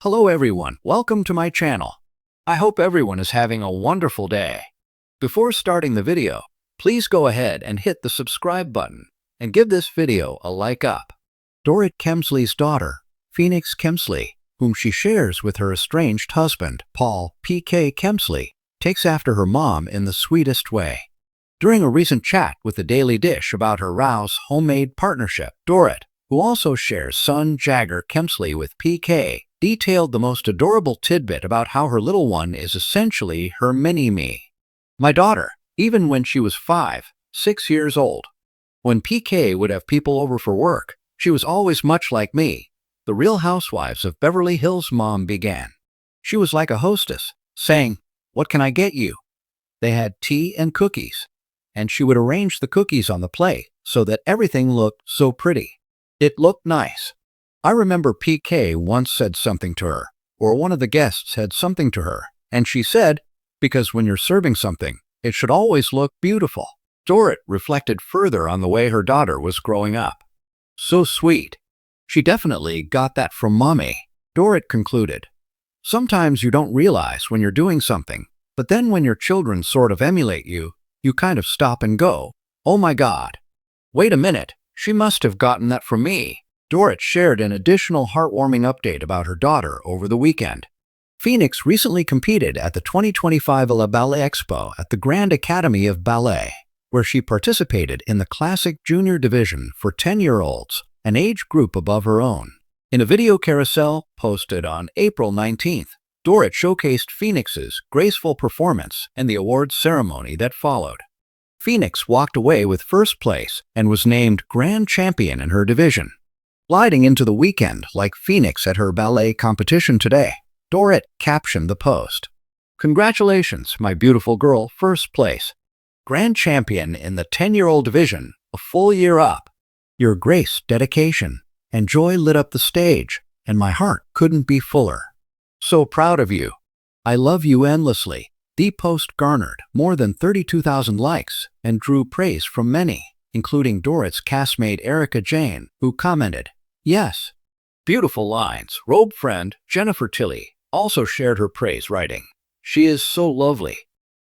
Hello everyone, welcome to my channel. I hope everyone is having a wonderful day. Before starting the video, please go ahead and hit the subscribe button and give this video a like up. Dorit Kemsley's daughter, Phoenix Kemsley, whom she shares with her estranged husband, Paul PK Kemsley, takes after her mom in the sweetest way. During a recent chat with the Daily Dish about her RHOBH homemade partnership, Dorit, who also shares son Jagger Kemsley with PK, detailed the most adorable tidbit about how her little one is essentially her mini-me. My daughter, even when she was 6 years old. When PK would have people over for work, she was always much like me. The Real Housewives of Beverly Hills mom began. She was like a hostess, saying, "What can I get you?" They had tea and cookies, and she would arrange the cookies on the plate so that everything looked so pretty. It looked nice. I remember PK once said something to her, or one of the guests said something to her, and she said, "Because when you're serving something, it should always look beautiful." Dorit reflected further on the way her daughter was growing up. "So sweet. She definitely got that from mommy," Dorit concluded. Sometimes you don't realize when you're doing something, but then when your children sort of emulate you, you kind of stop and go, "Oh my God. Wait a minute, she must have gotten that from me." Dorit shared an additional heartwarming update about her daughter over the weekend. Phoenix recently competed at the 2025 La Ballet Expo at the Grand Academy of Ballet, where she participated in the Classic Junior Division for 10-year-olds, an age group above her own. In a video carousel posted on April 19th, Dorit showcased Phoenix's graceful performance and the awards ceremony that followed. Phoenix walked away with first place and was named Grand Champion in her division. Gliding into the weekend like Phoenix at her ballet competition today, Dorit captioned the post, "Congratulations, my beautiful girl, first place. Grand champion in the 10-year-old division, a full year up. Your grace, dedication, and joy lit up the stage, and my heart couldn't be fuller. So proud of you. I love you endlessly." The post garnered more than 32,000 likes and drew praise from many, including Dorit's castmate Erica Jane, who commented, "Yes. Beautiful lines." RHOBH friend Jennifer Tilly also shared her praise, writing, "She is so lovely.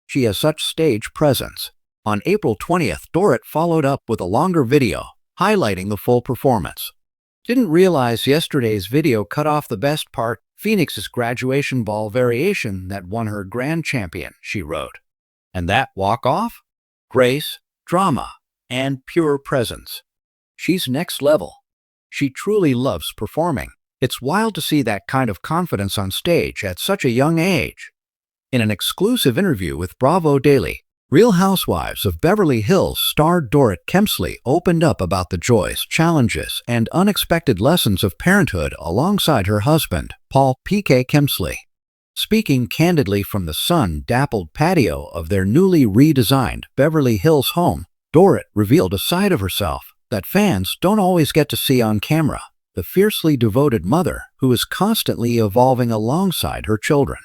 She has such stage presence." On April 20th, Dorit followed up with a longer video highlighting the full performance. "Didn't realize yesterday's video cut off the best part, Phoenix's graduation ball variation that won her grand champion," she wrote. "And that walk-off? Grace, drama, and pure presence. She's next level. She truly loves performing. It's wild to see that kind of confidence on stage at such a young age." In an exclusive interview with Bravo Daily, Real Housewives of Beverly Hills star Dorit Kemsley opened up about the joys, challenges, and unexpected lessons of parenthood alongside her husband, Paul PK Kemsley. Speaking candidly from the sun-dappled patio of their newly redesigned Beverly Hills home, Dorit revealed a side of herself that fans don't always get to see on camera, the fiercely devoted mother who is constantly evolving alongside her children.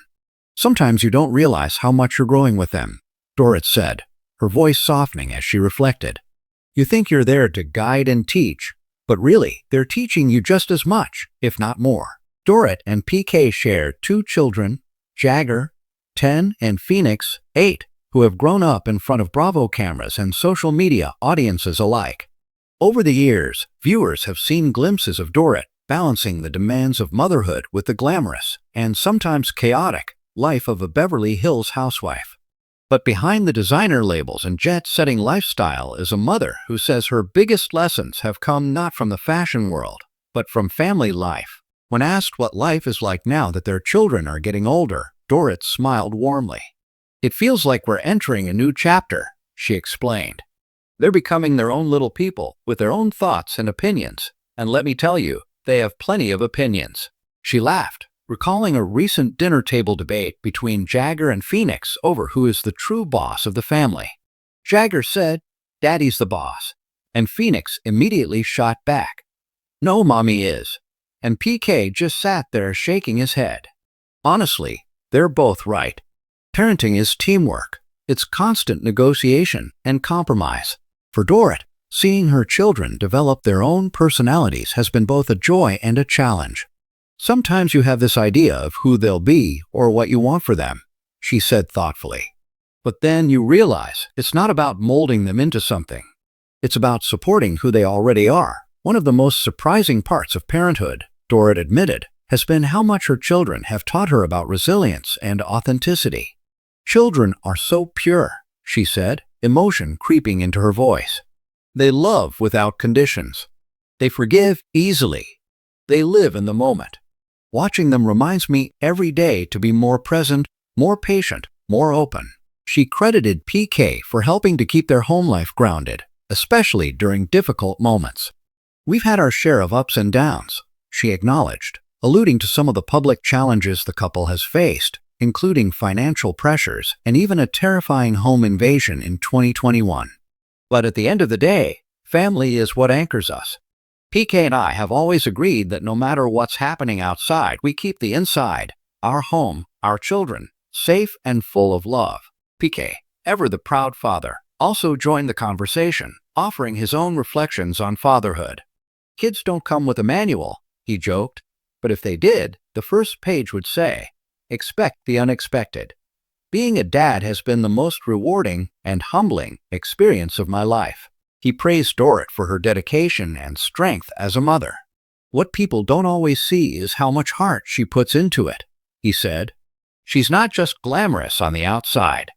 "Sometimes you don't realize how much you're growing with them," Dorit said, her voice softening as she reflected. "You think you're there to guide and teach, but really, they're teaching you just as much, if not more." Dorit and PK share 2 children, Jagger, 10, and Phoenix, 8, who have grown up in front of Bravo cameras and social media audiences alike. Over the years, viewers have seen glimpses of Dorit balancing the demands of motherhood with the glamorous, and sometimes chaotic, life of a Beverly Hills housewife. But behind the designer labels and jet-setting lifestyle is a mother who says her biggest lessons have come not from the fashion world, but from family life. When asked what life is like now that their children are getting older, Dorit smiled warmly. "It feels like we're entering a new chapter," she explained. "They're becoming their own little people with their own thoughts and opinions, and let me tell you, they have plenty of opinions." She laughed, recalling a recent dinner table debate between Jagger and Phoenix over who is the true boss of the family. Jagger said, "Daddy's the boss," and Phoenix immediately shot back, "No, Mommy is," and PK just sat there shaking his head. Honestly, they're both right. Parenting is teamwork. It's constant negotiation and compromise. For Dorit, seeing her children develop their own personalities has been both a joy and a challenge. Sometimes you have this idea of who they'll be or what you want for them, she said thoughtfully. But then you realize it's not about molding them into something. It's about supporting who they already are. One of the most surprising parts of parenthood, Dorit admitted, has been how much her children have taught her about resilience and authenticity. Children are so pure, she said, emotion creeping into her voice. They love without conditions. They forgive easily. They live in the moment. Watching them reminds me every day to be more present, more patient, more open. She credited PK for helping to keep their home life grounded, especially during difficult moments. We've had our share of ups and downs, she acknowledged, alluding to some of the public challenges the couple has faced, including financial pressures and even a terrifying home invasion in 2021. But at the end of the day, family is what anchors us. PK and I have always agreed that no matter what's happening outside, we keep the inside, our home, our children, safe and full of love. PK, ever the proud father, also joined the conversation, offering his own reflections on fatherhood. Kids don't come with a manual, he joked, but if they did, the first page would say, "Expect the unexpected." Being a dad has been the most rewarding and humbling experience of my life. He praised Dorit for her dedication and strength as a mother. What people don't always see is how much heart she puts into it, he said. She's not just glamorous on the outside.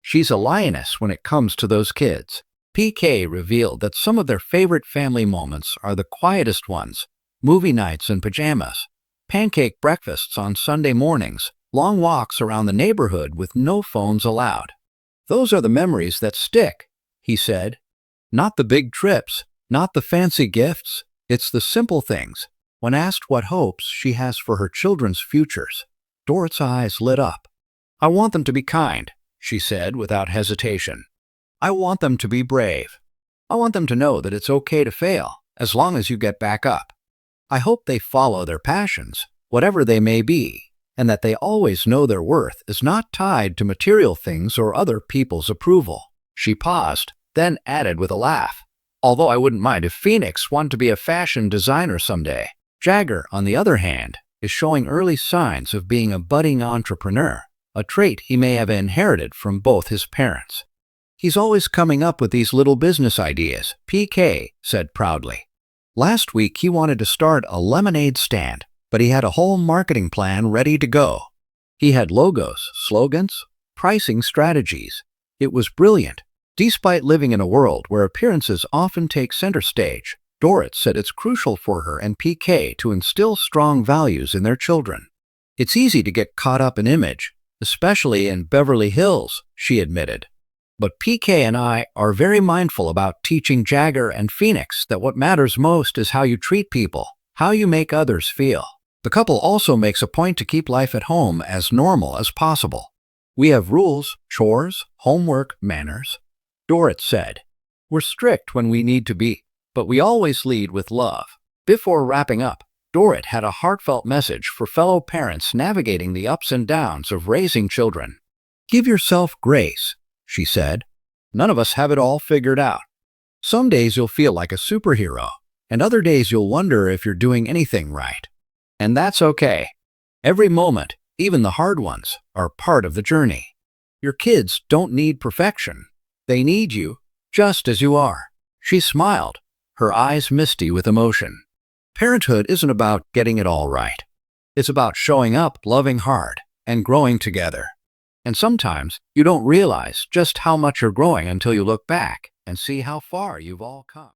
She's a lioness when it comes to those kids. PK revealed that some of their favorite family moments are the quietest ones: movie nights in pajamas, pancake breakfasts on Sunday mornings, long walks around the neighborhood with no phones allowed. Those are the memories that stick, he said. Not the big trips, not the fancy gifts, it's the simple things. When asked what hopes she has for her children's futures, Dorit's eyes lit up. "I want them to be kind," she said without hesitation. "I want them to be brave. I want them to know that it's okay to fail, as long as you get back up. I hope they follow their passions, whatever they may be, and that they always know their worth is not tied to material things or other people's approval." She paused, then added with a laugh, "Although I wouldn't mind if Phoenix wanted to be a fashion designer someday." Jagger, on the other hand, is showing early signs of being a budding entrepreneur, a trait he may have inherited from both his parents. "He's always coming up with these little business ideas," PK said proudly. Last week he wanted to start a lemonade stand, but he had a whole marketing plan ready to go. He had logos, slogans, pricing strategies. It was brilliant. Despite living in a world where appearances often take center stage, Dorit said it's crucial for her and PK to instill strong values in their children. "It's easy to get caught up in image, especially in Beverly Hills," she admitted. "But PK and I are very mindful about teaching Jagger and Phoenix that what matters most is how you treat people, how you make others feel." The couple also makes a point to keep life at home as normal as possible. "We have rules, chores, homework, manners," Dorit said. "We're strict when we need to be, but we always lead with love." Before wrapping up, Dorit had a heartfelt message for fellow parents navigating the ups and downs of raising children. "Give yourself grace," she said. "None of us have it all figured out. Some days you'll feel like a superhero, and other days you'll wonder if you're doing anything right. And that's okay. Every moment, even the hard ones, are part of the journey. Your kids don't need perfection. They need you, just as you are." She smiled, her eyes misty with emotion. Parenthood isn't about getting it all right. It's about showing up, loving hard, and growing together. And sometimes you don't realize just how much you're growing until you look back and see how far you've all come.